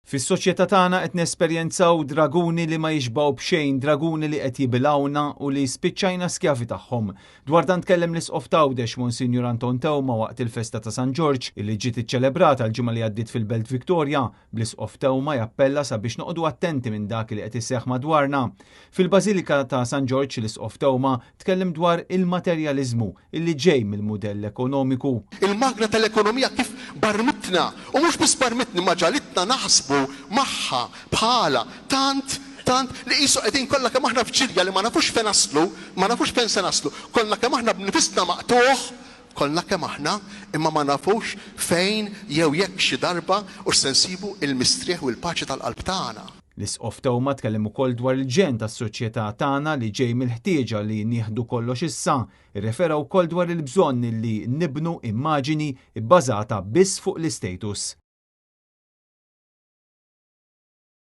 Fis-soċjetà tagħna qed nesperjenzaw draguni li ma jixbgħu b'xejn, draguni li qed jibilgħuna u li spiċċajna skjavi tagħhom. Dwar dan tkellem l-Isqof Tgħawdex Monsinjur Anton Tewma waqt il-festa ta' San George illi ġiet iċċelebrata l-ġimgħa li għaddiet fil-Belt Victoria. Bl-Isqof Tewma jappella sabiex noqogħdu attenti minn dak li qed iseħħ madwarna. Fil-Bażilika ta' San George l-Isqof Tewma tkellem dwar il-materjaliżmu illi ġej mill-mudell ekonomiku. Il-magna tal-ekonomija kif barmitna u mhux biss barmitni ma ġalitna naħsbu magħha bħala tant li qisu qegħdin kollha kemm aħna f'ġilja li ma nafux fejn naslu, ma nafux fejn se naslu, kollha kemm aħna b'nifisna maqtuħ, kollha kemm aħna imma ma nafux fejn jew jekk xi darba u se nsibu l-mistrieħ u l-paċi tal-qalb tagħna. L-Isqof Tewma tkellem ukoll dwar il-ġen tas-soċjetà tagħna li ġej mill-ħtieġa li nieħdu kollox issa. Irrefera wkoll dwar il-bżonn li nibnu immaġini bbażata biss fuq l-istatus.